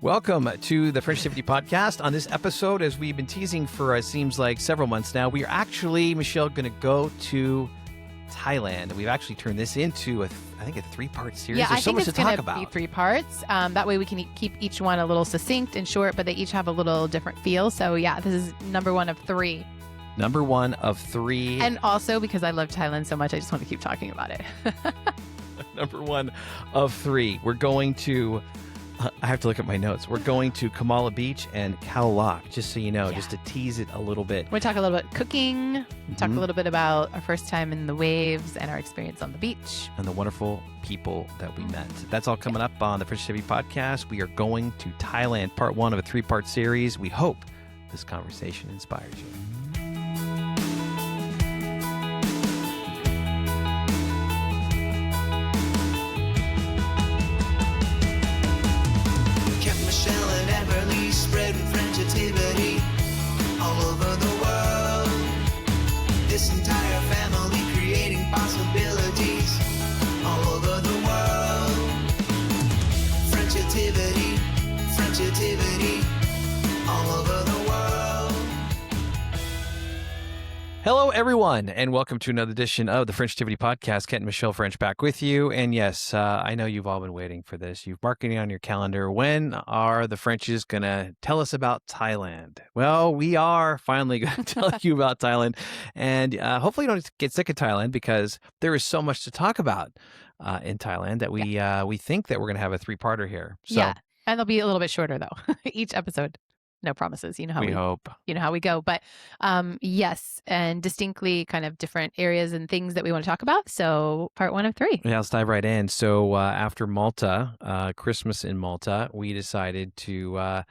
Welcome to the Frenchitivity Podcast. On this episode, as we've been teasing for, it seems like several months now, we are actually, Michelle, going to go to Thailand. We've actually turned this into, I think, a three-part series. Yeah, There's so much to talk about. Be 3 parts. That way we can keep each one a little succinct and short, but they each have a little different feel. So yeah, this is number 1 of 3. Number 1 of 3. And also because I love Thailand so much, I just want to keep talking about it. Number 1 of 3. We're going to... I have to look at my notes. We're going to Khao Lak Beach and Khao Lak, just so you know, just to tease it a little bit. We'll talk a little bit cooking, talk a little bit about our first time in the waves and our experience on the beach. And the wonderful people that we met. That's all coming up on the Frenchitivity Podcast. We are going to Thailand, part 1 of a 3-part series. We hope this conversation inspires you. Spreading Frenchitivity all over the world. This entire family creating possibilities all over the world. Frenchitivity, Frenchitivity all over the world. Hello, everyone, and welcome to another edition of the Frenchitivity Podcast. Kent and Michelle French back with you. And yes, I know you've all been waiting for this. You've marked it on your calendar. When are the Frenchies going to tell us about Thailand? Well, we are finally going to tell you about Thailand. And hopefully you don't get sick of Thailand because there is so much to talk about in Thailand that we think that we're going to have a 3-parter here. So, yeah, and they'll be a little bit shorter, though, each episode. No promises. You know how we hope. You know how we go. But yes, and distinctly kind of different areas and things that we want to talk about. So part 1 of 3. Yeah, let's dive right in. So after Malta, Christmas in Malta, we decided to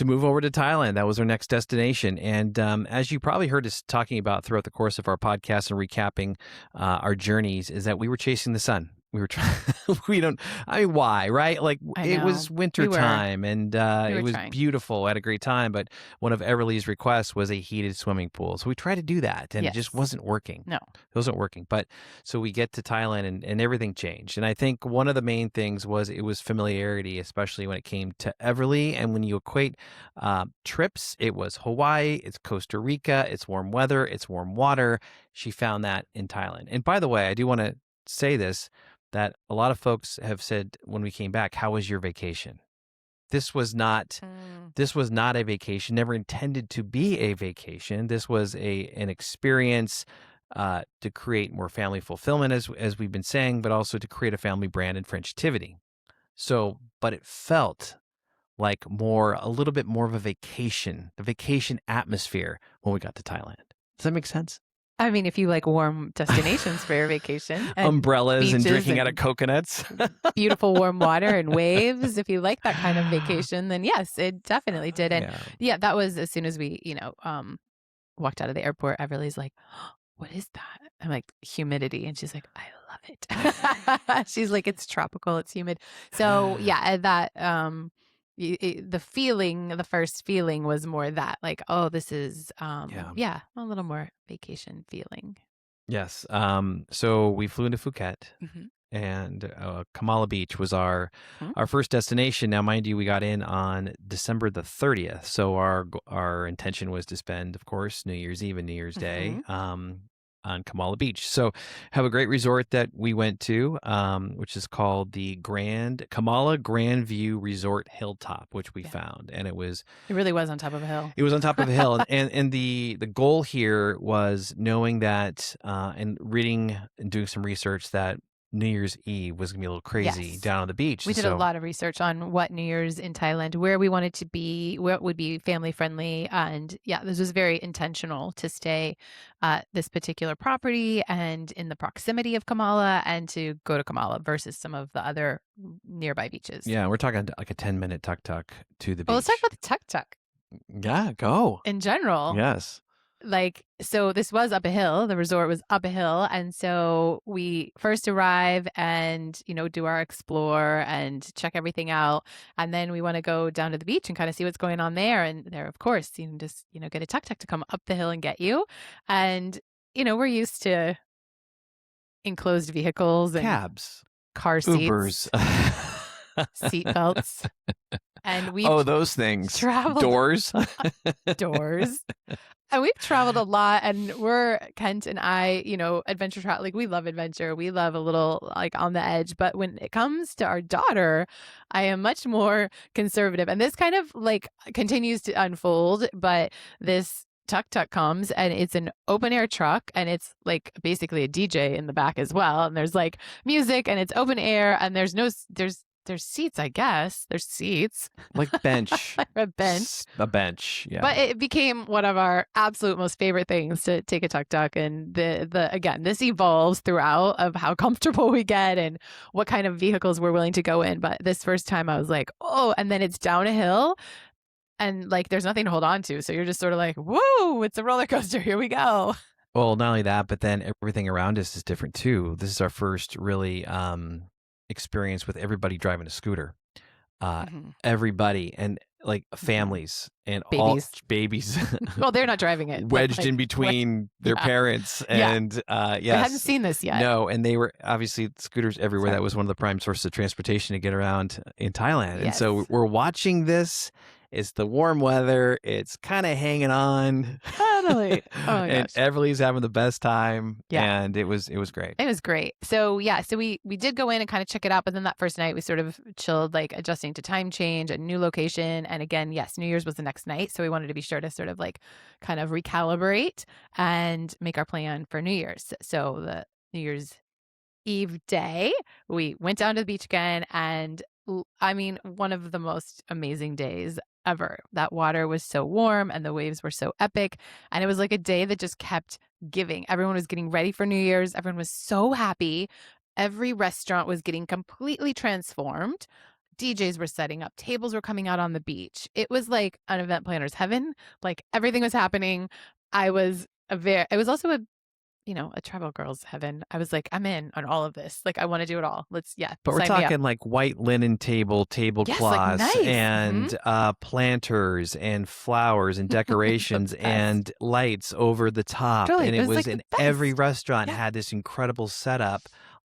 move over to Thailand. That was our next destination. And as you probably heard us talking about throughout the course of our podcast and recapping our journeys, is that we were chasing the sun. We were trying, why, right? Like it was winter time and it was beautiful. I had a great time, but one of Everly's requests was a heated swimming pool. So we tried to do that and it just wasn't working. No, it wasn't working. But so we get to Thailand and everything changed. And I think one of the main things was it was familiarity, especially when it came to Everly. And when you equate trips, it was Hawaii, it's Costa Rica, it's warm weather, it's warm water. She found that in Thailand. And by the way, I do want to say this, that a lot of folks have said when we came back, how was your vacation? This was not a vacation, never intended to be a vacation. This was an experience to create more family fulfillment, as we've been saying, but also to create a family brand in Frenchitivity. So, but it felt like a little bit more of a vacation, the vacation atmosphere when we got to Thailand. Does that make sense? I mean, if you like warm destinations for your vacation, and umbrellas and drinking out of coconuts, beautiful warm water and waves. If you like that kind of vacation, then yes, it definitely did. And yeah, that was as soon as we, walked out of the airport. Everly's like, oh, "What is that?" I'm like, "Humidity," and she's like, "I love it." She's like, "It's tropical, it's humid." So yeah, that the first feeling was more that like, oh, this is a little more vacation feeling. Yes. So we flew into Phuket and Khao Lak Beach was our first destination. Now, mind you, we got in on December the 30th. So our intention was to spend, of course, New Year's Eve and New Year's Day on Khao Lak Beach. So have a great resort that we went to, which is called the Khao Lak Grand View Resort Hilltop, which we found. And it really was on top of a hill. It was on top of a hill. And the goal here was knowing that and reading and doing some research that New Year's Eve was going to be a little crazy down on the beach. We did a lot of research on what New Year's in Thailand, where we wanted to be, what would be family friendly. And yeah, this was very intentional to stay at this particular property and in the proximity of Khao Lak and to go to Khao Lak versus some of the other nearby beaches. Yeah, we're talking like a 10-minute tuk-tuk to the beach. Well, let's talk about the tuk-tuk. Yeah, go. In general. Yes. So this was up a hill, the resort was up a hill. And so we first arrive and, do our explore and check everything out. And then we want to go down to the beach and kind of see what's going on there. And there, of course, you can just, get a tuk-tuk to come up the hill and get you. And, we're used to enclosed vehicles and cabs, car seats, Ubers, seat belts. And we Oh, those things. traveled Doors. doors. And we've traveled a lot, and Kent and I, adventure travel. Like, we love adventure. We love a little like on the edge. But when it comes to our daughter, I am much more conservative. And this kind of like continues to unfold. But this tuk-tuk comes, and it's an open air truck, and it's like basically a DJ in the back as well. And there's like music, and it's open air, and there's seats, I guess. There's seats. Like bench. A bench. A bench. Yeah. But it became one of our absolute most favorite things to take a tuk-tuk. And again, this evolves throughout of how comfortable we get and what kind of vehicles we're willing to go in. But this first time I was like, oh, and then it's down a hill and like there's nothing to hold on to. So you're just sort of like, whoa, it's a roller coaster. Here we go. Well, not only that, but then everything around us is different too. This is our first really experience with everybody driving a scooter. Everybody and like families and Babies. all babies. Well, they're not driving it. but, wedged like, in between their parents. Yeah. And yes. I hadn't seen this yet. No, and they were obviously scooters everywhere. Sorry. That was one of the prime sources of transportation to get around in Thailand. And so Yes. we're watching this. It's the warm weather. It's kind of hanging on. Totally. Oh my And gosh. Everly's having the best time. Yeah. And it was great. It was great. So we did go in and kind of check it out, but then that first night we sort of chilled, like adjusting to time change, a new location. And again, yes, New Year's was the next night. So we wanted to be sure to sort of like kind of recalibrate and make our plan for New Year's. So the New Year's Eve day, we went down to the beach again, and I mean, one of the most amazing days ever. That water was so warm and the waves were so epic. And it was like a day that just kept giving. Everyone was getting ready for New Year's. Everyone was so happy. Every restaurant was getting completely transformed. DJs were setting up. Tables were coming out on the beach. It was like an event planner's heaven. Like everything was happening. It was also a travel girl's heaven. I was like, I'm in on all of this. Like, I want to do it all. But we're sign me up. talking like white linen tablecloths Yes, like nice. and planters and flowers and decorations best. and lights over the top. Totally. And It it was, was like, the in every best. restaurant Yeah. had this incredible setup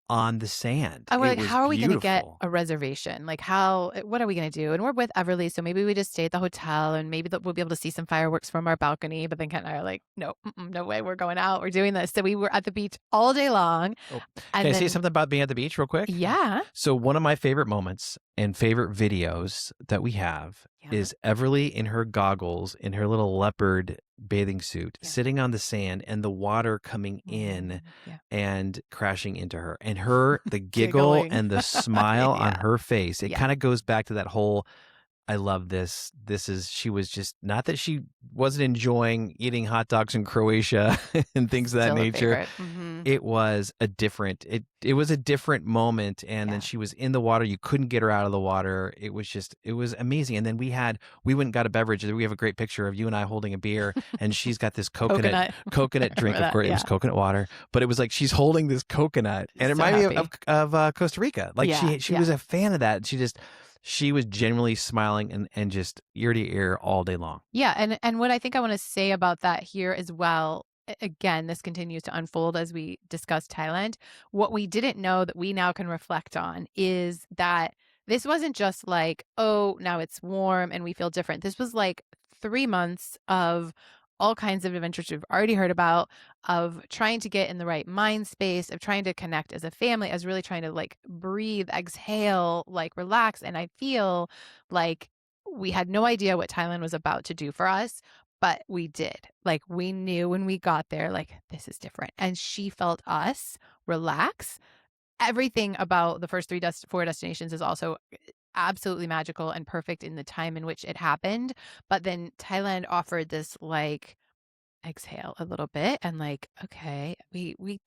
on the sand. I was It like, was how are we going to get beautiful. a reservation? Like, what are we going to do? And we're with Everly, so maybe we just stay at the hotel, and maybe we'll be able to see some fireworks from our balcony. But then Kent and I are like, no, no way, we're going out. We're doing this. So we were at the beach all day long. Oh, And Can I say then- something about being at the beach real quick? Yeah. So one of my favorite moments and favorite videos that we have Yeah. is Everly in her goggles, in her little leopard bathing suit, Yeah. sitting on the sand and the water coming in Yeah. and crashing into her. And the giggle Giggling. and the smile on Yeah. her face. It Yeah. kind of goes back to that whole, I love this. She was just, not that she wasn't enjoying eating hot dogs in Croatia and things of that Still a nature. favorite. Mhm. It was a different moment. And Yeah. then she was in the water. You couldn't get her out of the water. It was amazing. And then we went and got a beverage. We have a great picture of you and I holding a beer, and she's got this coconut drink. Of that, course, it was yeah. coconut water, but it was like she's holding this coconut, and it So reminded me happy. of Costa Rica. Like Yeah, she yeah. was a fan of that. She was genuinely smiling and just ear to ear all day long. Yeah, and what I think I want to say about that here as well, again, this continues to unfold as we discuss Thailand. What we didn't know that we now can reflect on is that this wasn't just like, oh, now it's warm and we feel different. This was like 3 months of all kinds of adventures we've already heard about, of trying to get in the right mind space, of trying to connect as a family, as really trying to like breathe, exhale, like relax. And I feel like we had no idea what Thailand was about to do for us, but we did. Like, we knew when we got there, like, this is different. And she felt us relax. Everything about the first 4 destinations is also absolutely magical and perfect in the time in which it happened. But then Thailand offered this like exhale a little bit and like, okay, we're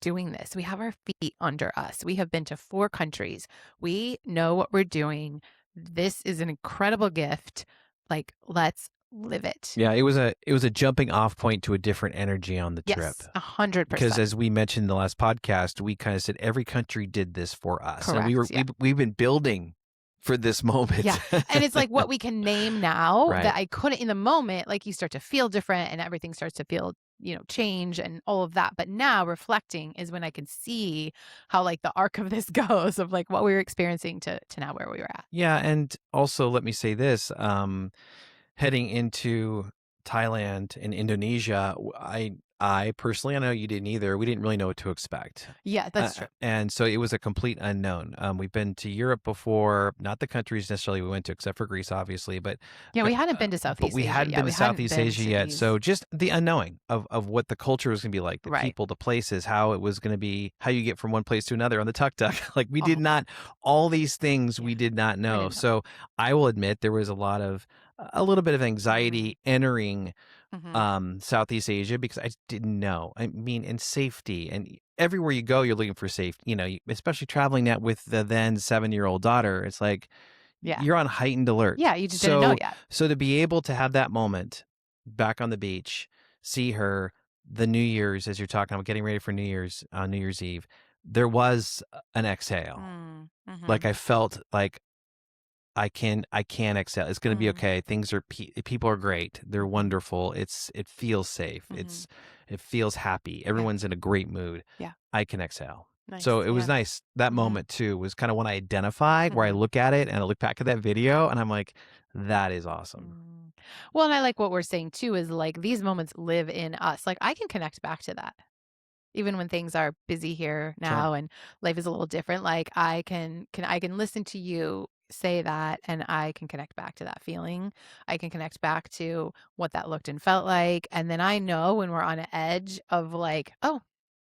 doing this. We have our feet under us. We have been to 4 countries. We know what we're doing. This is an incredible gift. Like, let's live it. Yeah, it was a jumping off point to a different energy on the trip. Yes, 100%. Because as we mentioned in the last podcast, we kind of said every country did this for us. And Correct, yeah. we've been building for this moment. Yeah. And it's like what we can name now Right. that I couldn't in the moment. Like, you start to feel different and everything starts to feel change and all of that. But now reflecting is when I can see how like the arc of this goes of like what we were experiencing to now where we were at. Yeah, and also let me say this, heading into Thailand and Indonesia, I personally, I know you didn't either. We didn't really know what to expect. Yeah, that's true. And so it was a complete unknown. We've been to Europe before, not the countries necessarily we went to, except for Greece, obviously, but Yeah, we hadn't been to but Southeast we Asia hadn't yet. been We to hadn't Southeast been Asia to yet. these. So just the unknowing of what the culture was going to be like, the Right. people, the places, how it was going to be, how you get from one place to another on the tuk-tuk. Like we did Oh, not, all these things we yeah. did not We know. didn't know. So I will admit there was a little bit of Mm. anxiety entering Mhm. Southeast Asia because I just didn't know. I mean, and safety, and everywhere you go, you're looking for safety. Especially traveling that with the then 7-year-old daughter, it's like Yeah. you're on heightened alert. Yeah, you just didn't know So, yet. so to be able to have that moment back on the beach, see her, the New Year's, as you're talking about getting ready for New Year's on New Year's Eve, there was an exhale. Like Mhm. I felt like I can exhale. It's going to be Mm. okay. People are great. They're Mhm. wonderful. It feels safe. Mhm. It feels happy. Yeah. Everyone's in a great mood. Yeah. I can exhale. Nice. So it was Yeah. nice. That Mhm. moment too was kind of when I identify where I Mhm. look at it and I look back at that video and I'm like, that is awesome. Mm. Well, and I like what we're saying too is like these moments live in us. Like I can connect back to that. Even when things are busy here Sure. now and life is a little different, like I can listen to you say that and I can connect back to that feeling. I can connect back to what that looked and felt like. And then I know when we're on an edge of like, oh,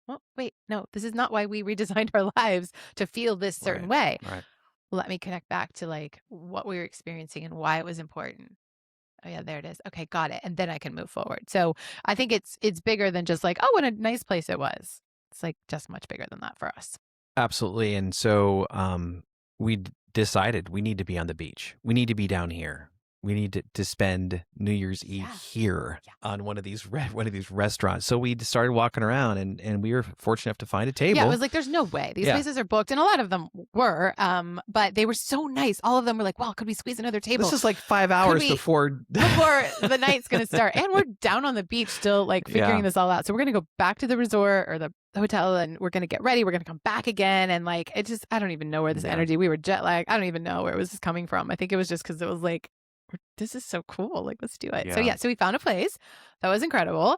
well, wait, no, this is not why we redesigned our lives to feel this certain Right. way. Right. Let me connect back to like what we were experiencing and why it was important. Oh yeah, there it is. Okay, got it. And then I can move forward. So I think it's bigger than just like, oh, what a nice place it was. It's like just much bigger than that for us. Absolutely. And so decided we need to be on the beach. We need to be down here. We need to spend New Year's Eve Yeah. here Yeah. on one of these restaurants. So we started walking around and we were fortunate enough to find a table. Yeah, it was like there's no way. These Yeah. places are booked and a lot of them were but they were so nice. All of them were like, "Wow, could we squeeze another table?" This is like 5 hours we- before before the night's going to start. And we're down on the beach still like figuring Yeah. this all out. So we're going to go back to the resort or the hotel and we're going to get ready. We're going to come back again. And like, it just, I don't even know where this Yeah. energy, we were jet lagged. I don't even know where it was coming from. I think it was just because it was like, this is so cool. Like, let's do it. So Yeah. yeah, so we found a place that was incredible.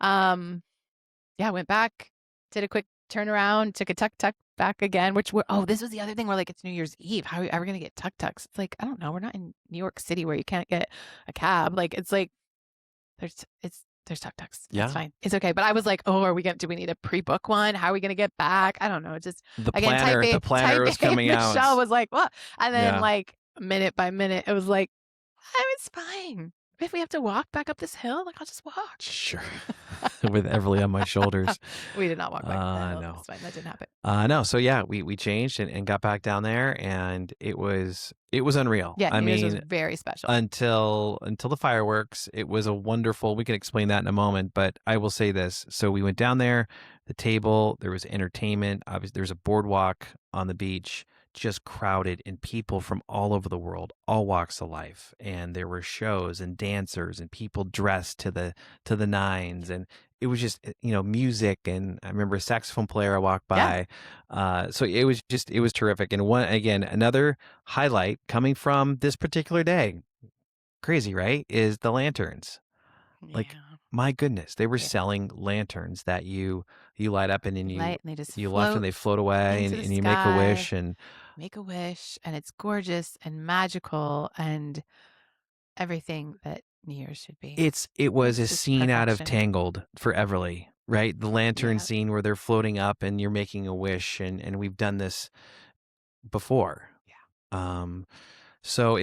Yeah, went back, did a quick turnaround, took a tuk-tuk back again, this was the other thing. We're like, it's New Year's Eve. How are we ever going to get tuk-tuks? It's like, I don't know. We're not in New York City where you can't get a cab. Like, it's like, there's tuk-tuks. Yeah. It's fine. It's okay. But I was like, oh, do we need to pre-book one? How are we going to get back? I don't know. Just The again, planner was coming out. Michelle was like, what? And then Yeah. like minute by minute, it was like, it's fine. If we have to walk back up this hill, like I'll just walk. Sure. With Everly on my shoulders. We did not walk back up the hill. No. It's fine. That didn't happen. No. So yeah, we changed and got back down there and it was unreal. Yeah, I New Year's was mean, very special. until the fireworks, it was a wonderful, we can explain that in a moment, but I will say this. So we went down there, the table, there was entertainment, obviously there's a boardwalk on the beach, just crowded and people from all over the world, all walks of life. And there were shows and dancers and people dressed to the nines. And it was just, music. And I remember a saxophone player I walked by. So it was terrific. And another highlight coming from this particular day, crazy, right? Is the lanterns. Like, Yeah. my goodness, they were Yeah. selling lanterns that you light up and then You light and they just you left and they float away into and the you make a wish sky. and Make a wish, and it's gorgeous and magical and everything that New Year's should be. it was a It's just scene out of perfection. Tangled for Everly, right? The lantern Yeah. scene where they're floating up and you're making a wish and we've done this before. Yeah. So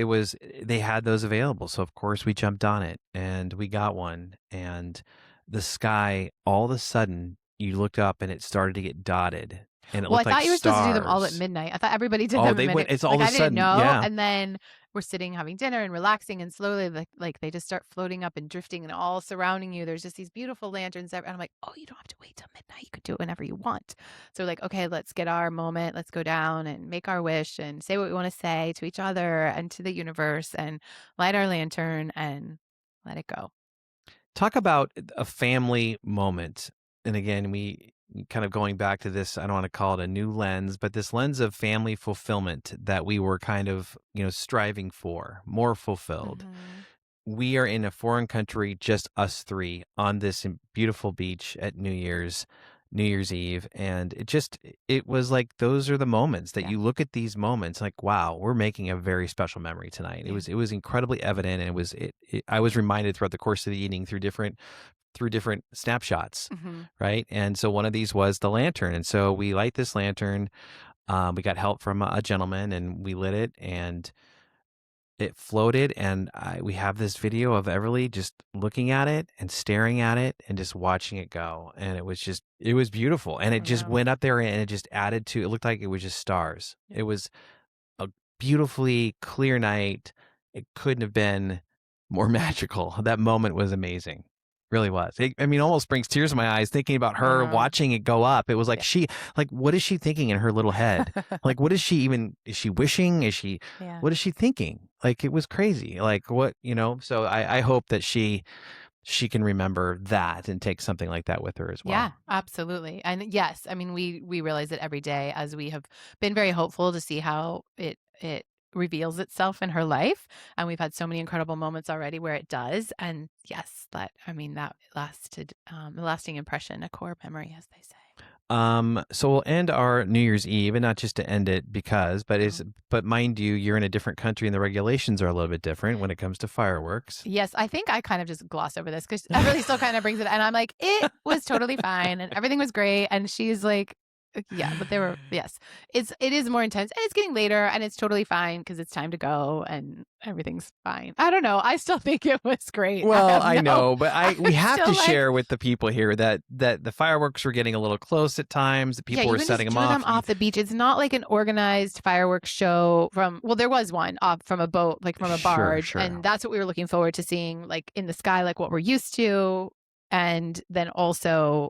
they had those available. So of course we jumped on it and we got one and the sky, all of a sudden you looked up and it started to get dotted and it Well, I looked like thought you were supposed to do them all at stars. midnight. I thought everybody did Oh, them at they went, midnight. it's all Like of I a didn't sudden. know. Yeah. And then we're sitting having dinner and relaxing, and slowly like they just start floating up and drifting and all surrounding you. There's just these beautiful lanterns and I'm like, oh, you don't have to wait till midnight. You could do it whenever you want. So like, okay, let's get our moment. Let's go down and make our wish and say what we want to say to each other and to the universe and light our lantern and let it go. Talk about a family moment. And again, we kind of going back to this, I don't want to call it a new lens, but this lens of family fulfillment that we were kind of, striving for, more fulfilled. We are in a foreign country, just us three on this beautiful beach at New Year's Eve. And it was like, those are the moments that you look at these moments like, wow, we're making a very special memory tonight. Yeah. It was incredibly evident. And I was reminded throughout the course of the evening through different snapshots. Right. And so one of these was the lantern. And so we light this lantern. We got help from a gentleman and we lit it and it floated. And we have this video of Everly just looking at it and staring at it and just watching it go. And it was beautiful. And it just went up there and it just added to, it looked like it was just stars. It was a beautifully clear night. It couldn't have been more magical. That moment was amazing. Really was. Almost brings tears in my eyes thinking about her watching it go up. It was like what is she thinking in her little head? Like, is she wishing? What is she thinking? Like, it was crazy. Like, what, so I hope that she can remember that and take something like that with her as well. Yeah, absolutely. And yes, we realize it every day as we have been very hopeful to see how it reveals itself in her life. And we've had so many incredible moments already where it does. And yes, that lasted a lasting impression, a core memory, as they say. So we'll end our New Year's Eve, and not just to end it but mind you, you're in a different country and the regulations are a little bit different when it comes to fireworks. Yes, I think I kind of just glossed over this because Everly still kind of brings it, and I'm like, it was totally fine and everything was great. And she's like, yeah, but it is more intense and it's getting later and it's totally fine because it's time to go and everything's fine. I don't know. I still think it was great. Well, I know, but we have to share with the people here that the fireworks were getting a little close at times. The people were setting them off the beach. It's not like an organized fireworks show there was one off from a boat, like from a barge. Sure. And that's what we were looking forward to seeing, like in the sky, like what we're used to. And then also,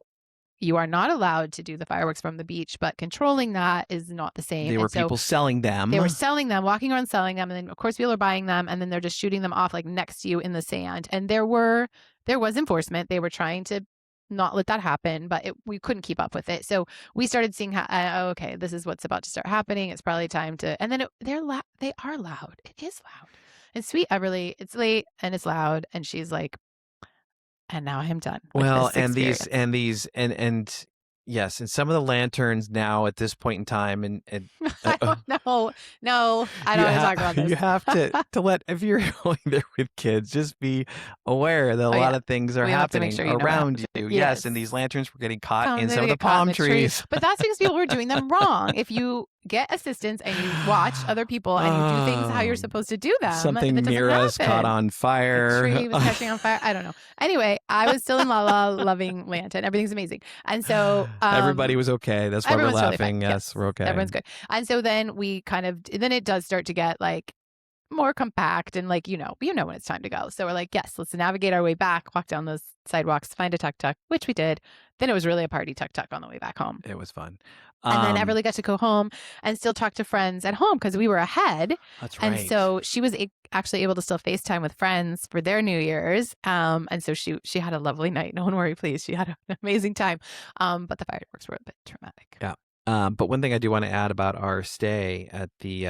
you are not allowed to do the fireworks from the beach, but controlling that is not the same. There were people selling them. They were selling them, walking around selling them. And then, of course, people are buying them. And then they're just shooting them off like next to you in the sand. And there was enforcement. They were trying to not let that happen, but we couldn't keep up with it. So we started seeing how, okay, this is what's about to start happening. It's probably time to, and then they are loud. It is loud. And sweet Everly, it's late and it's loud. And she's like, and now I am done. Well, and yes, and some of the lanterns now at this point in time, and I don't know. No, I don't want to talk about this. You have to let, if you're going there with kids, just be aware that a lot of things are happening around you. Yes, and these lanterns were getting caught in some of the palm trees. But that's because people were doing them wrong. If you get assistance and you watch other people and you do things how you're supposed to do them, something near us caught on fire. A tree was catching on fire. I don't know. Anyway, I was still in La La loving lantern. Everything's amazing. And so everybody was okay. That's why we're laughing. Really yes, we're okay. Everyone's good. And so then then it does start to get like more compact and like, when it's time to go. So we're like, yes, let's navigate our way back, walk down those sidewalks, find a tuk-tuk, which we did. Then it was really a party tuk-tuk on the way back home. It was fun. And then Everly got to go home and still talk to friends at home because we were ahead. That's right. And so she was actually able to still FaceTime with friends for their New Year's. And so she had a lovely night. No one worry, please. She had an amazing time. But the fireworks were a bit traumatic. Yeah. But one thing I do want to add about our stay at the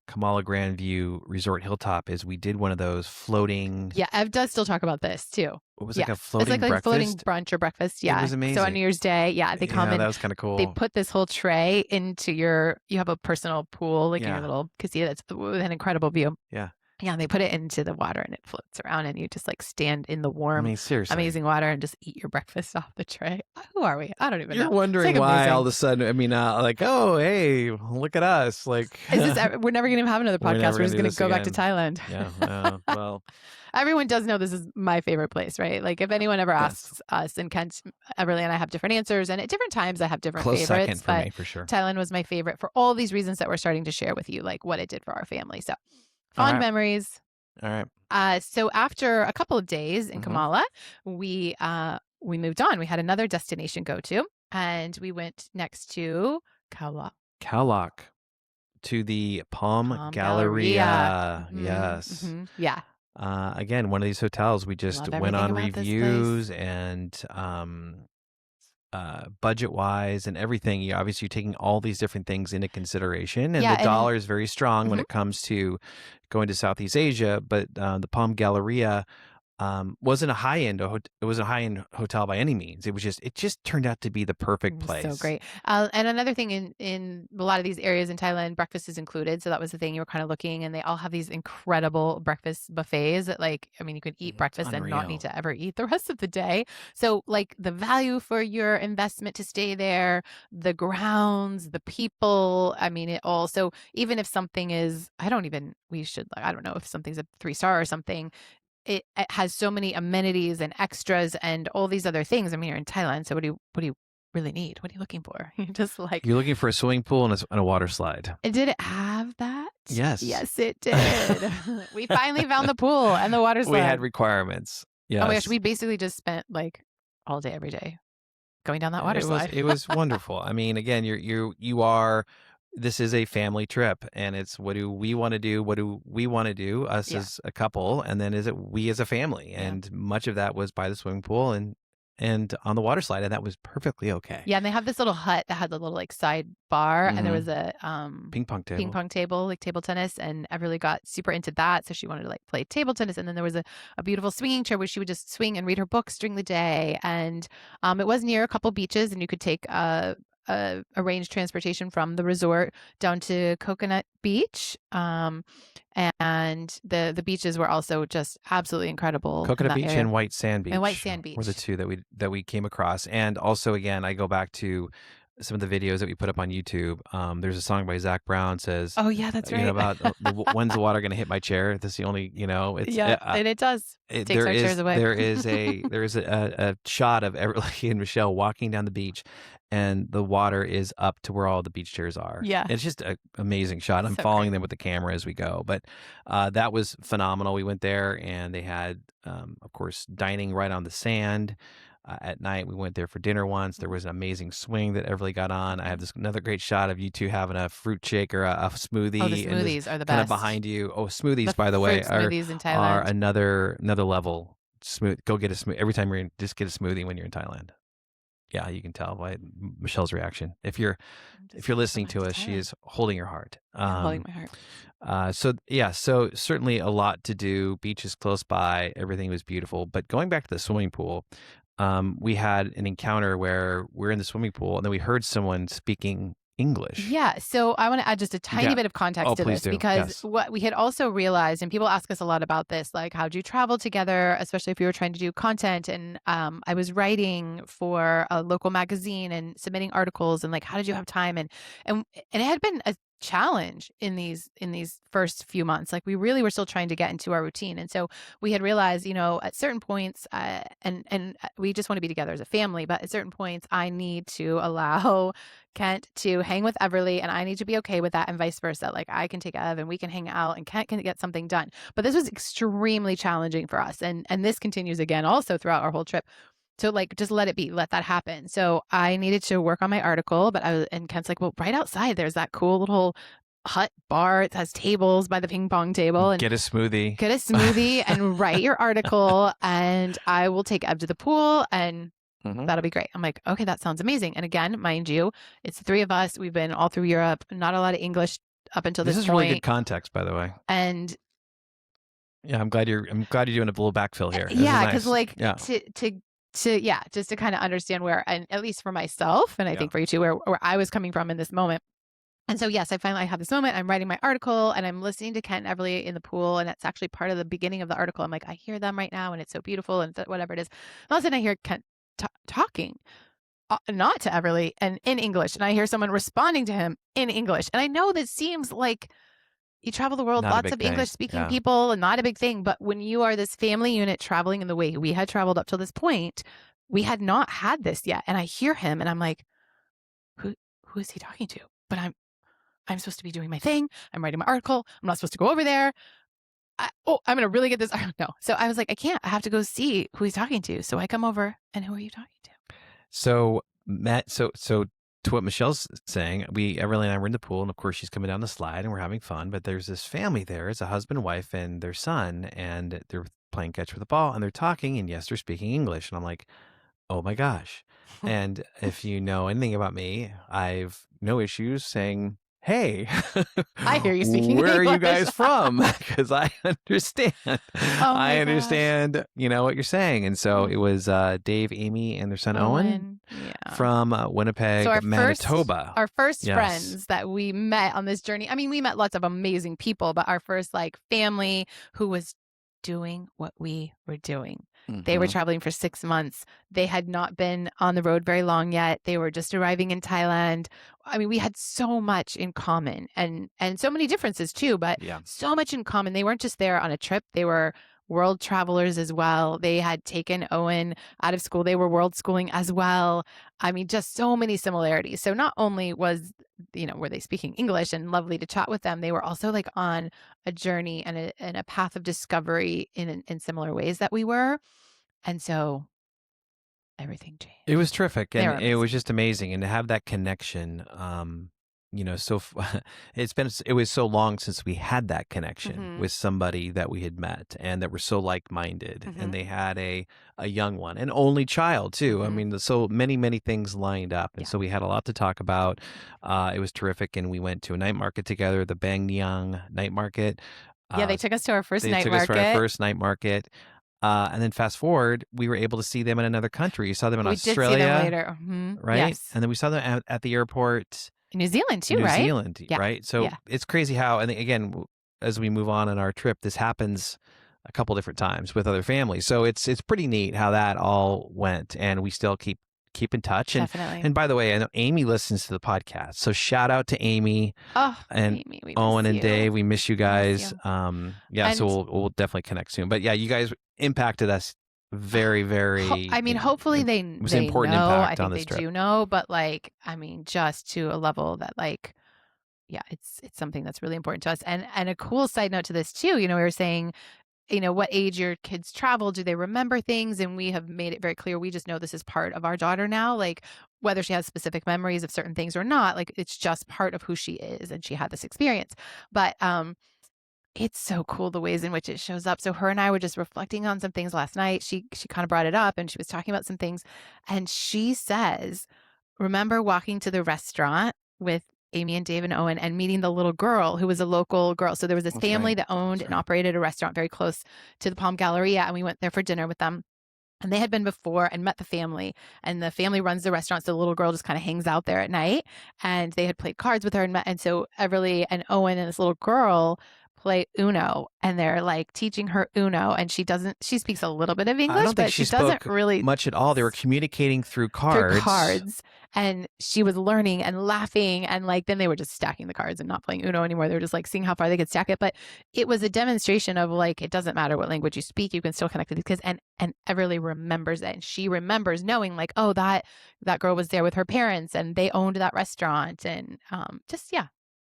Kamala Grandview Resort Hilltop is we did one of those floating. Yeah, Ev does still talk about this too. It was like a floating breakfast. It's like a floating brunch or breakfast. Yeah. It was amazing. So on New Year's Day, they come in. That was kind of cool. They put this whole tray into you have a personal pool, like in your little casita that's with an incredible view. Yeah. Yeah, and they put it into the water and it floats around and you just like stand in the warm, seriously, amazing water and just eat your breakfast off the tray. Who are we? I don't even know. You're wondering why all of a sudden, like, oh, hey, look at us. Like, we're never going to have another podcast. We're just going to go back to Thailand. Yeah. Well, everyone does know this is my favorite place, right? Like if anyone ever asks us, and Kent, Everly and I have different answers, and at different times I have different close favorites. Second for me, for sure. Thailand was my favorite for all these reasons that we're starting to share with you, like what it did for our family. So fond memories. All right. So after a couple of days in Kamala, we moved on. We had another destination go to, and we went next to Khao Lak. To the Palm Galleria. Mm-hmm. Yes. Mm-hmm. Yeah. again, one of these hotels, we just Love went everything on about this place. reviews and budget wise and everything. Obviously, you're taking all these different things into consideration, and Yeah, the and dollar is very strong when Mhm. it comes to going to Southeast Asia. But the Palm Galleria wasn't a high end. It wasn't a high end hotel by any means. It just turned out to be the perfect It was so place. great. And another thing in a lot of these areas in Thailand, breakfast is included. So that was the thing you were kind of looking, and they all have these incredible breakfast buffets that, like, I mean, you could eat It's breakfast and not need unreal. to ever eat the rest of the day. So, like, the value for your investment to stay there, the grounds, the people, I mean, it all. So even if something is, I don't know if something's a 3-star or something, it has so many amenities and extras and all these other things. I mean, you're in Thailand, so what do you really need? What are you looking for? You're just like, You're looking for a swimming pool and a water slide. did it have that? Yes. Yes, it did. We finally found the pool and the water slide. We had requirements. Yes. Oh my gosh, we basically just spent like all day, every day going down that water slide. It was wonderful. I mean, again, you are. This is a family trip, and it's what do we want to do? What do we want to do? Us Yeah. as a couple, and then is it we as a family? Yeah. And much of that was by the swimming pool and on the water slide, and that was perfectly okay. Yeah, and they have this little hut that had a little like side bar, and there was a Ping pong table. ping pong table, like table tennis, and Everly got super into that, so she wanted to like play table tennis. And then there was a beautiful swinging chair where she would just swing and read her books during the day. And it was near a couple beaches, and you could take arranged transportation from the resort down to Coconut Beach. And the beaches were also just absolutely incredible. in Coconut that Beach area. and White Sand Beach. And White Sand were the Beach. two that we came across. And also, again, I go back to some of the videos that we put up on YouTube. There's a song by Zach Brown says, Oh yeah, that's right. about when's the water going to hit my chair? That's the only, it's Yeah, and it does. Takes our chairs away. there is a shot of Everly and Michelle walking down the beach, and the water is up to where all the beach chairs are. Yeah. It's just an amazing shot. I'm So following great. them with the camera as we go, but that was phenomenal. We went there, and they had, of course, dining right on the sand. At night, we went there for dinner once. There was an amazing swing that Everly got on. I have another great shot of you two having a fruit shake or a smoothie. Oh, the and smoothies are the kind of best. behind you. Oh, smoothies, by the way, fruit are smoothies in are Thailand. another level. Smooth. Go get a smoothie every time just get a smoothie when you're in Thailand. Yeah, you can tell by Michelle's reaction. If you're listening to us, she is holding your heart. Holding my heart. So certainly a lot to do. Beaches close by, everything was beautiful. But going back to the swimming pool, we had an encounter where we're in the swimming pool and then we heard someone speaking English. Yeah. So I want to add just a tiny bit of context to please this, do. because Yes. what we had also realized, and people ask us a lot about this, like, how'd you travel together, especially if you were trying to do content. And I was writing for a local magazine and submitting articles, and like, how did you have time? And it had been a challenge in these first few months. Like, we really were still trying to get into our routine. And so we had realized, at certain points, and we just want to be together as a family, but at certain points I need to allow Kent to hang with Everly, and I need to be okay with that, and vice versa. Like, I can take Ev and we can hang out and Kent can get something done. But this was extremely challenging for us. And this continues again also throughout our whole trip. So like, just let it be, let that happen. So I needed to work on my article, and Kent's like, well, right outside, there's that cool little hut bar. It has tables by the ping pong table, and Get a smoothie and write your article, and I will take Ev to the pool, and that'll be great. I'm like, okay, that sounds amazing. And again, mind you, it's the three of us. We've been all through Europe, not a lot of English up until this is point. really good context, by the way. And yeah, I'm glad you're doing a little backfill here. This yeah, is because just to kind of understand where, and at least for myself, and I think for you too, where I was coming from in this moment. And so, yes, I finally have this moment. I'm writing my article and I'm listening to Kent and Everly in the pool. And it's actually part of the beginning of the article. I'm like, I hear them right now and it's so beautiful and whatever it is. And all of a sudden I hear Kent talking, not to Everly, and in English. And I hear someone responding to him in English. And I know this seems like you travel the world, Not a lots big of thing. English speaking Yeah. people, and not a big thing. But when you are this family unit traveling in the way we had traveled up till this point, we had not had this yet. And I hear him and I'm like, who is he talking to? But I'm supposed to be doing my thing. I'm writing my article. I'm not supposed to go over there. I'm going to really get this. I don't know. So I was like, I can't. I have to go see who he's talking to. So I come over, and who are you talking to? So Matt, so to what Michelle's saying, Everly and I were in the pool, and of course she's coming down the slide, and we're having fun. But there's this family there. It's a husband, wife, and their son, and they're playing catch with the ball, and they're talking, and yes, they're speaking English, and I'm like, oh my gosh. And if you know anything about me, I've no issues saying, hey, I hear you speaking where are you English. guys from? Because I understand. my I understand, what you're saying. And so it was Dave, Amy, and their son Owen Yeah. from Winnipeg, So Manitoba. Our first Yes. friends that we met on this journey. I mean, we met lots of amazing people, but our first like family who was doing what we were doing. They were Mhm. traveling for 6 months. They had not been on the road very long yet. They were just arriving in Thailand. I mean, we had so much in common and so many differences too, but Yeah. so much in common. They weren't just there on a trip. They were world travelers as well. They had taken Owen out of school. They were world schooling as well. I mean, just so many similarities. So not only was, were they speaking English and lovely to chat with them, they were also like on a journey and a path of discovery in similar ways that we were. And so everything changed. It was terrific, They were and it was amazing. just amazing, and to have that connection. It was so long since we had that connection Mhm. with somebody that we had met and that were so like-minded, Mhm. and they had a young one, an only child too. I Mhm. mean, so many things lined up, and Yeah. so we had a lot to talk about. It was terrific, and we went to a night market together, the Bang Niang night market. Yeah, they took us to our first They night took us for our market. first night market. And then fast forward, we were able to see them in another country. You saw them in We Australia, did see them later. Mhm. right? Yes. And then we saw them at the airport, New Zealand too, New right? Zealand, Yeah. right? So Yeah. it's crazy how, and again, as we move on in our trip, this happens a couple different times with other families. So it's pretty neat how that all went, and we still keep in touch. Definitely. And by the way, I know Amy listens to the podcast, so shout out to Amy Oh, and Amy, we Owen miss and you. Dave. We miss you guys. you. Yeah, so And- we'll definitely connect soon. But yeah, you guys impacted us very, very. I mean, hopefully they was an important know. impact I think on this they trip. do know, but like, I mean, just to a level that like, yeah, it's something that's really important to us. And a cool side note to this too, we were saying, what age your kids travel, do they remember things? And we have made it very clear. We just know this is part of our daughter now. Like whether she has specific memories of certain things or not, like it's just part of who she is. And she had this experience, but, it's so cool the ways in which it shows up. So her and I were just reflecting on some things last night. She kind of brought it up and she was talking about some things. And she says, remember walking to the restaurant with Amy and Dave and Owen and meeting the little girl who was a local girl. So there was this That's family right. that owned and operated a restaurant very close to the Palm Galleria. And we went there for dinner with them. And they had been before and met the family. And the family runs the restaurant. So the little girl just kind of hangs out there at night. And they had played cards with her and met. And so Everly and Owen and this little girl play Uno, and they're like teaching her Uno, and she speaks a little bit of English, I don't think but she doesn't spoke really much at all. They were communicating through cards. And she was learning and laughing, and like then they were just stacking the cards and not playing Uno anymore. They were just like seeing how far they could stack it. But it was a demonstration of like it doesn't matter what language you speak, you can still connect with these kids. And Everly remembers it, and she remembers knowing like, oh, that girl was there with her parents, and they owned that restaurant, and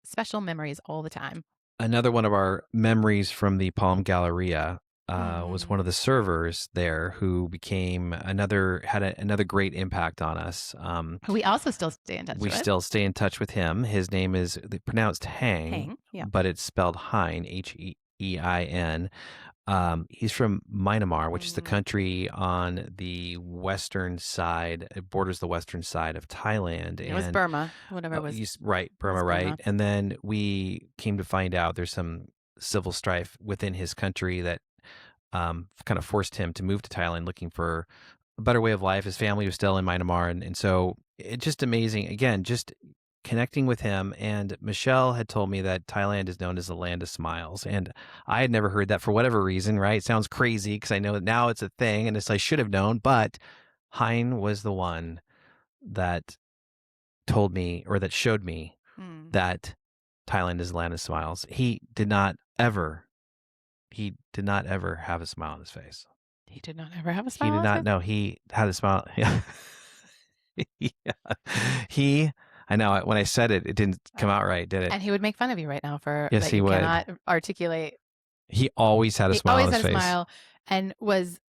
special memories all the time. Another one of our memories from the Palm Galleria was one of the servers there who had another great impact on us. We also still stay in touch We with. still stay in touch with him. His name is pronounced Hang, yeah. but it's spelled Hein, Hein. He's from Myanmar, which is the country on the western side. It borders the western side of Thailand. It was Burma, whatever it was. Right, Burma, right. And then we came to find out there's some civil strife within his country that kind of forced him to move to Thailand looking for a better way of life. His family was still in Myanmar. And so it's just amazing. Again, just connecting with him. And Michelle had told me that Thailand is known as the land of smiles. And I had never heard that for whatever reason, right? It sounds crazy because I know that now it's a thing and I should have known. But Hein was the one that told me, or that showed me, that Thailand is the land of smiles. He did not ever have a smile on his face. He did not ever have a smile. He did not. No, he had a smile. Yeah. I know when I said it, it didn't come out right, did it? And he would make fun of you right now for Yes, that he you would. cannot articulate. He always had a smile on his face. He always had a smile and was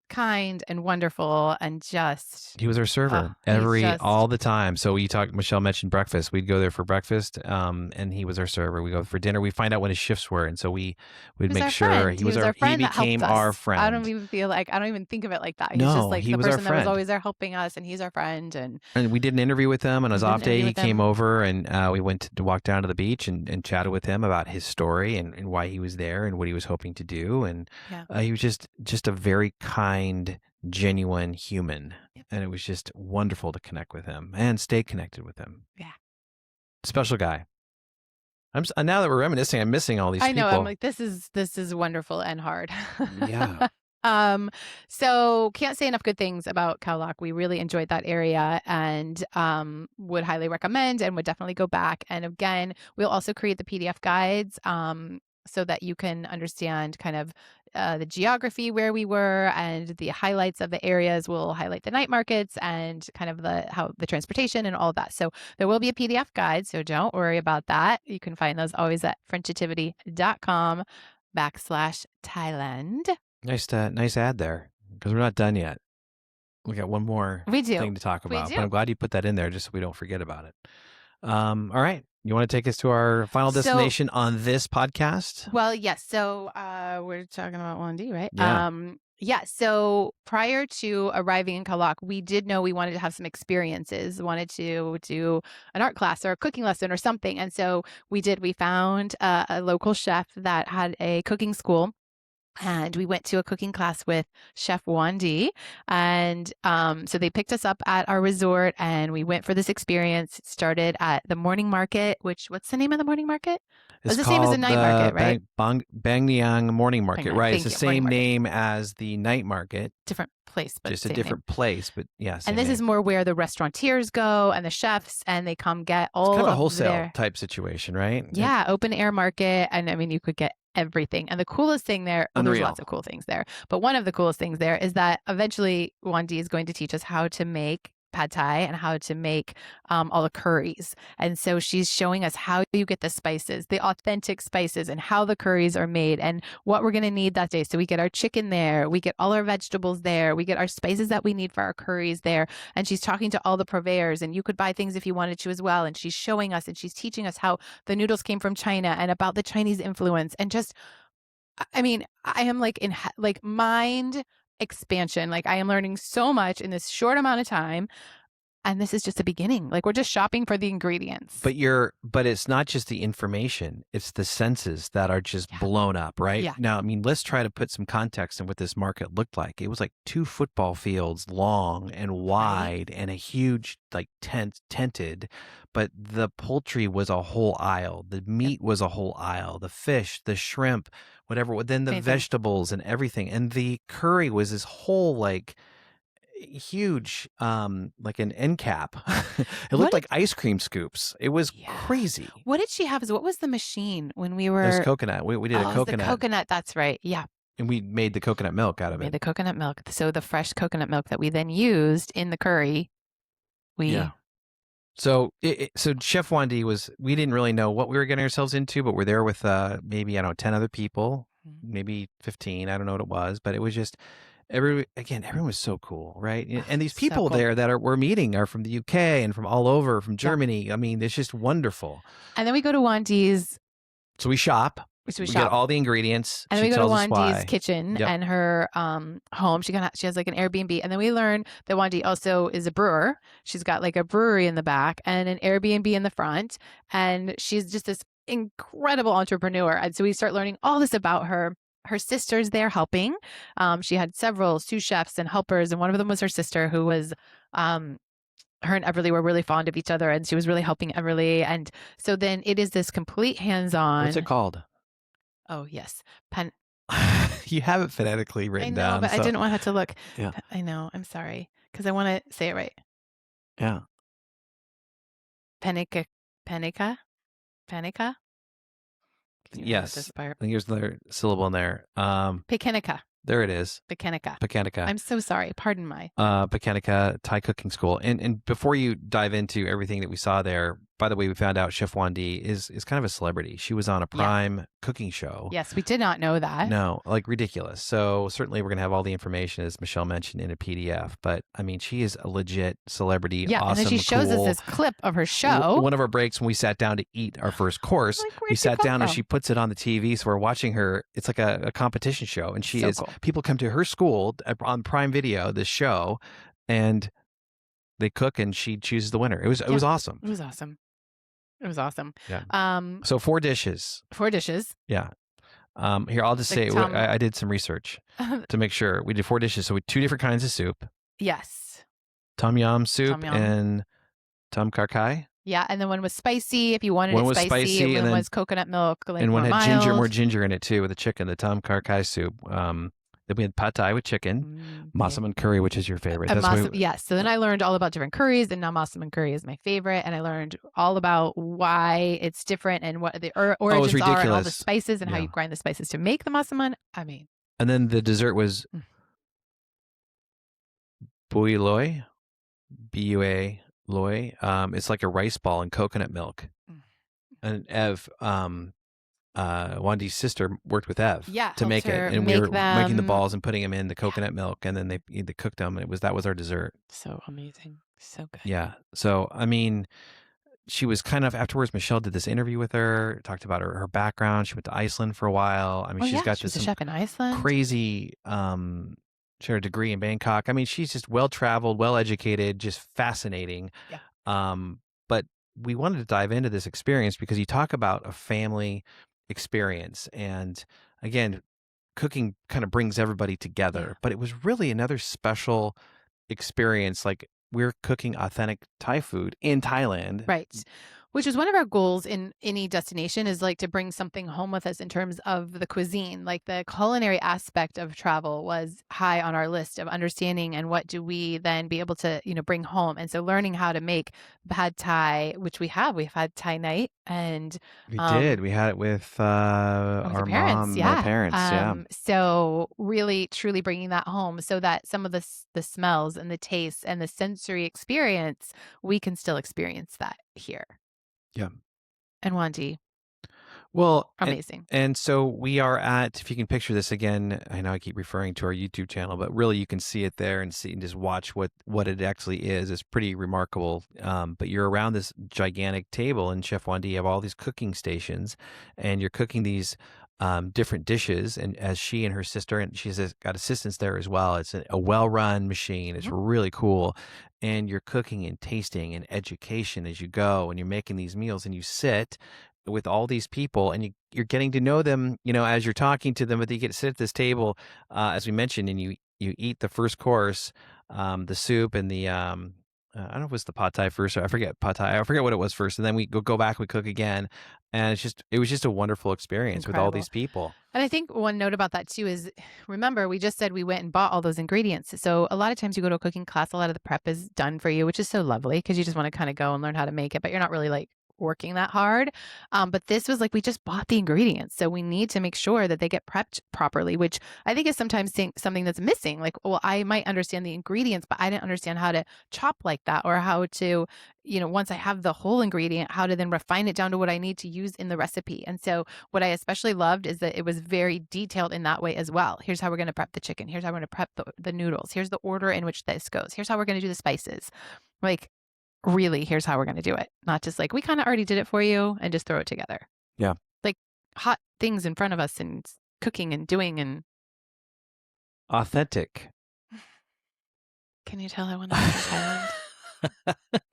kind and wonderful and just He was our server just all the time. So Michelle mentioned breakfast. We'd go there for breakfast, and he was our server. We go for dinner. We find out when his shifts were, and so we'd he was make our sure friend. He was our friend he that helped became our us. friend. I don't even think of it like that. He's No, just like he the was our person that was friend. always there helping us, and he's our friend. And we did an interview with him on his We did an off day. interview He with came him. over, and we went to walk down to the beach and chatted with him about his story and why he was there and what he was hoping to do. And Yeah. he was just a very kind, genuine human. Yep. And it was just wonderful to connect with him and stay connected with him. Yeah. Special guy. Now that we're reminiscing, I'm missing all these I know. people. I'm like, this is wonderful and hard. Yeah. So can't say enough good things about Khao Lak. We really enjoyed that area and would highly recommend and would definitely go back. And again, we'll also create the PDF guides so that you can understand kind of the geography where we were and the highlights of the areas. We'll highlight the night markets and kind of the transportation and all of that. So there will be a PDF guide, so don't worry about that. You can find those always at Frenchitivity.com/Thailand. Nice ad there, because we're not done yet. We got one more We do. thing to talk We about, do. but I'm glad you put that in there just so we don't forget about it. All right. You want to take us to our final destination on this podcast? Well, yes. So we're talking about 1D, right? Yeah. Yeah. So prior to arriving in Khao Lak, we did know we wanted to have some experiences, wanted to do an art class or a cooking lesson or something. And so we did. We found a local chef that had a cooking school. And we went to a cooking class with Chef Wandi. And so they picked us up at our resort and we went for this experience. It started at the morning market, what's the name of the morning market? It's the same as the night market, right? Bangniang Morning Market, right? It's the same Morning name as the night market. Different place, but Just a same different place, but yeah. And this name. is more where the restaurateurs go and the chefs, and they come get all it's kind of a of wholesale their type situation, right? yeah, open air market. And I mean, you could get everything. And the coolest thing there, well, there's Unreal. lots of cool things there, but one of the coolest things there is that eventually Wandi is going to teach us how to make pad thai and how to make all the curries. And so she's showing us how you get the spices, the authentic spices, and how the curries are made and what we're going to need that day. So we get our chicken there, we get all our vegetables there, we get our spices that we need for our curries there. And she's talking to all the purveyors, and you could buy things if you wanted to as well. And she's showing us and she's teaching us how the noodles came from China and about the Chinese influence. And just, I mean, I am like in like mind expansion. Like I am learning so much in this short amount of time. And this is just the beginning. Like we're just shopping for the ingredients. But it's not just the information, it's the senses that are just blown up, right? Yeah. Now, I mean, let's try to put some context in what this market looked like. It was like 2 football fields long and wide and a huge like tented, but the poultry was a whole aisle. The meat was a whole aisle, the fish, the shrimp, whatever, then the vegetables and everything. And the curry was this whole like huge like an end cap. It looked like ice cream scoops. It was crazy. What did she have? What was the machine when we were? It was coconut. We did a coconut. The coconut, that's right. Yeah. And we made the coconut milk out of it. Made the coconut milk. So the fresh coconut milk that we then used in the curry. So Chef Wandi we didn't really know what we were getting ourselves into, but we're there with maybe, I don't know, 10 other people, maybe 15. I don't know what it was, but it was just everyone was so cool, right? And these people there that we're meeting are from the UK and from all over, from Germany. I mean, it's just wonderful. And then we go to Wandi's. So we shop. So we get all the ingredients. And then we go to Wandi's kitchen and her home. She has like an Airbnb. And then we learn that Wandi also is a brewer. She's got like a brewery in the back and an Airbnb in the front. And she's just this incredible entrepreneur. And so we start learning all this about her. Her sister's there helping. She had several sous chefs and helpers, and one of them was her sister, who was, her and Everly were really fond of each other, and she was really helping Everly. And so then it is this complete hands-on. What's it called? Oh, yes. You have it phonetically written down. I know, but I didn't want her to look. Yeah. I know. I'm sorry, because I want to say it right. Yeah. Panika. Yes. I think there's another syllable in there. Pikenica. There it is. Pikenica. I'm so sorry. Pardon my. Pikenica Thai cooking school. And before you dive into everything that we saw there, by the way, we found out Chef Wandi is kind of a celebrity. She was on a Prime cooking show. Yes, we did not know that. No, like ridiculous. So certainly we're going to have all the information, as Michelle mentioned, in a PDF. But I mean, she is a legit celebrity. Yeah, awesome, and then she shows cool. us this clip of her show. One of our breaks when we sat down to eat our first course, Like, where'd we you sat come down and from? she puts it on the TV. So we're watching her. It's like a competition show. And she So is, cool. people come to her school on Prime Video, this show, and they cook and she chooses the winner. It was awesome. It was awesome. It was awesome. Yeah. So 4 dishes. 4 dishes. Yeah. Here, I'll just say, I did some research to make sure. We did 4 dishes. So we 2 different kinds of soup. Yes. Tom yum soup Tom yum. and tom kar kai. Yeah, and then one was spicy if you wanted One it was spicy, and and one then- was coconut milk, like And one more had mild. more ginger in it too, with the chicken, the tom kar kai soup. Then we had pad thai with chicken, massaman curry, which is your favorite. Yes. So then I learned all about different curries, and now massaman curry is my favorite. And I learned all about why it's different and what the origins are, and all the spices and how you grind the spices to make the massaman. I mean. And then the dessert was bui loy, B-U-A loy. It's like a rice ball in coconut milk. And Ev, Wandi's sister, worked with Ev to make it, and we were making the balls and putting them in the coconut milk, and then they cooked them. And that was our dessert. So amazing, so good. Yeah. So I mean, she was kind of, afterwards, Michelle did this interview with her, talked about her background. She went to Iceland for a while. I mean, she's got she was a chef in Iceland. Crazy. She had a degree in Bangkok. I mean, she's just well traveled, well educated, just fascinating. Yeah. But we wanted to dive into this experience because you talk about a family experience, and again, cooking kind of brings everybody together. But it was really another special experience. Like, we're cooking authentic Thai food in Thailand, right? Which is one of our goals in any destination, is like to bring something home with us in terms of the cuisine. Like, the culinary aspect of travel was high on our list of understanding, and what do we then be able to, bring home. And so learning how to make pad Thai, which we've had Thai night, and we had it with our parents, my parents. So really, truly bringing that home, so that some of the smells and the tastes and the sensory experience, we can still experience that here. Yeah. And Wandi. Well, amazing. And so we are at, if you can picture this again, I know I keep referring to our YouTube channel, but really you can see it there and just watch what it actually is. It's pretty remarkable. But you're around this gigantic table, and Chef Wandi, you have all these cooking stations, and you're cooking these different dishes. And as she and her sister, and she's got assistants there as well. It's a well-run machine. It's really cool. And you're cooking and tasting and education as you go, and you're making these meals, and you sit with all these people, and you're getting to know them, as you're talking to them, but you get to sit at this table, as we mentioned, and you eat the first course, the soup and the, I don't know if it was the pad Thai first, or I forget pad Thai. I forget what it was first. And then we go back, we cook again. And it was just a wonderful experience with all these people. And I think one note about that too is, remember, we just said we went and bought all those ingredients. So a lot of times you go to a cooking class, a lot of the prep is done for you, which is so lovely, because you just want to kind of go and learn how to make it, but you're not really like working that hard. But this was like, we just bought the ingredients. So we need to make sure that they get prepped properly, which I think is sometimes something that's missing. Like, well, I might understand the ingredients, but I didn't understand how to chop like that, or how to, once I have the whole ingredient, how to then refine it down to what I need to use in the recipe. And so what I especially loved is that it was very detailed in that way as well. Here's how we're going to prep the chicken. Here's how we're going to prep the noodles. Here's the order in which this goes. Here's how we're going to do the spices. Like, really, here's how we're going to do it. Not just like, we kind of already did it for you and just throw it together. Yeah. Like, hot things in front of us and cooking and doing and authentic. Can you tell I want to go to Thailand?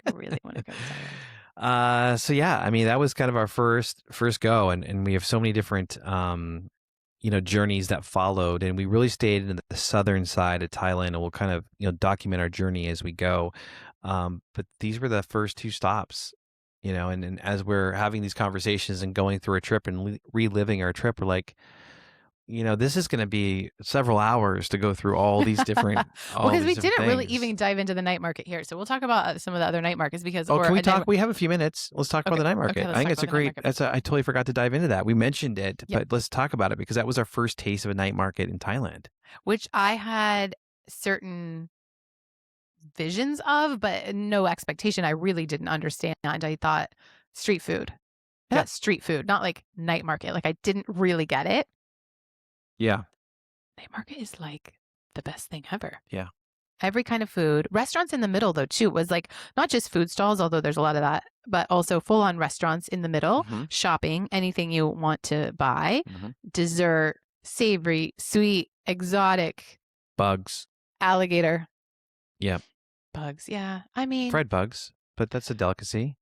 I really want to go to Thailand. So yeah, I mean, that was kind of our first go, and we have so many different journeys that followed, and we really stayed in the southern side of Thailand, and we'll kind of document our journey as we go. But these were the first 2 stops, and as we're having these conversations and going through a trip and reliving our trip, we're like, this is going to be several hours to go through all these different. Because we didn't really even dive into the night market here, so we'll talk about some of the other night markets because. Oh, can we talk? We have a few minutes. Let's talk about the night market. Okay, I think it's a great. I totally forgot to dive into that. We mentioned it, but let's talk about it, because that was our first taste of a night market in Thailand, which I had certain visions of, but no expectation. I really didn't understand. I thought street food. I Yeah. thought street food, not like night market. Like I didn't really get it. Yeah. Night market is like the best thing ever. Yeah. Every kind of food. Restaurants in the middle, though, too, was like not just food stalls, although there's a lot of that, but also full on restaurants in the middle, Mhm. shopping, anything you want to buy, Mhm. dessert, savory, sweet, exotic, Bugs. alligator. Yeah. Bugs. Yeah. I mean, Fried bugs, but that's a delicacy.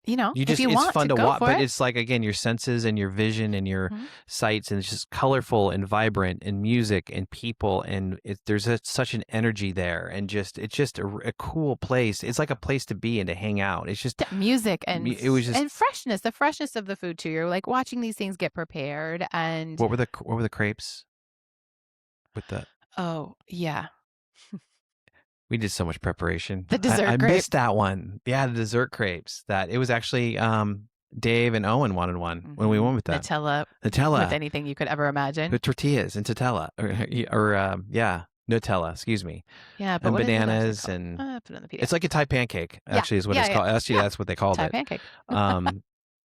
you know, You if just, you it's want fun to go watch, for but it. it's like, again, your senses and your vision and your Mhm. sights, and it's just colorful and vibrant and music and people. And there's such an energy there, and it's just a cool place. It's like a place to be and to hang out. It's just Music and it was just, and freshness, the freshness of the food too. You're like watching these things get prepared, and what were the crepes with the, oh yeah, we did so much preparation. The dessert I crepe. missed that one. Yeah, the dessert crepes. That it was actually Dave and Owen wanted one when we went with them. Nutella Nutella with anything you could ever imagine. with tortillas and Nutella or Nutella, excuse me. Yeah, but And what is it actually bananas called? and put it on the PDF. it's like a Thai pancake. Yeah, Actually, is what yeah, it's yeah, called. Actually, yeah. that's what they called Thai it. pancake.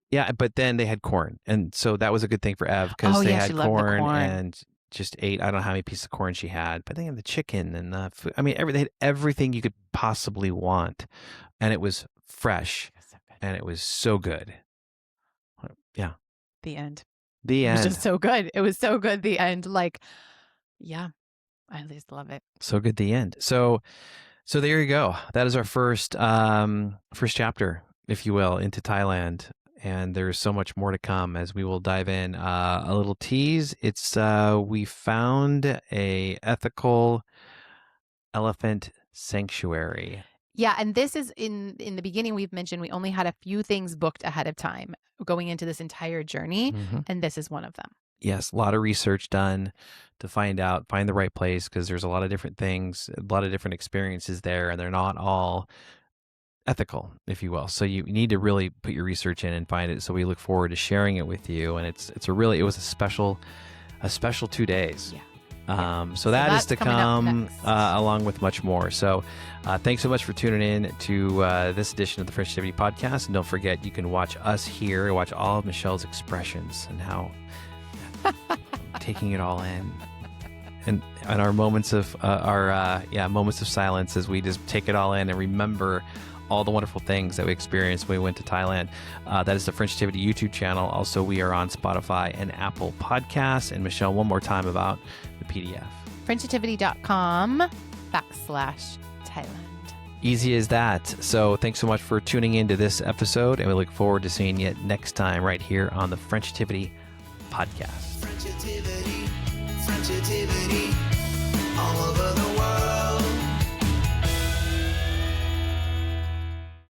Yeah, but then they had corn, and so that was a good thing for Ev because Oh, they yeah, had she loved the corn. and just ate. I don't know how many pieces of corn she had, but they had the chicken and the food. I mean, they had everything you could possibly want, and it was fresh, and it was so good. Yeah, The end. the It was end. just so good. It was so good. The end. Like, yeah, I just love it. So good, the end. So there you go. That is our first chapter, if you will, into Thailand. And there's so much more to come as we will dive in. A little tease. It's we found a ethical elephant sanctuary. Yeah, and this is in the beginning we've mentioned we only had a few things booked ahead of time going into this entire journey, Mhm. and this is one of them. Yes, a lot of research done to find the right place, because there's a lot of different things, a lot of different experiences there, and they're not all ethical, if you will. So you need to really put your research in and find it. So we look forward to sharing it with you. And it was a special 2 days. Yeah. So that is that's to coming up come next. along with much more. So thanks so much for tuning in to this edition of the Frenchitivity Podcast. And don't forget, you can watch us here, watch all of Michelle's expressions and how taking it all in. And our moments of moments of silence as we just take it all in and remember all the wonderful things that we experienced when we went to Thailand. That is the Frenchitivity YouTube channel. Also, we are on Spotify and Apple Podcasts. And Michelle, one more time about the PDF. Frenchitivity.com/Thailand. Easy as that. So thanks so much for tuning into this episode, and we look forward to seeing you next time right here on the Frenchitivity Podcast. Frenchitivity, Frenchitivity, all over the world.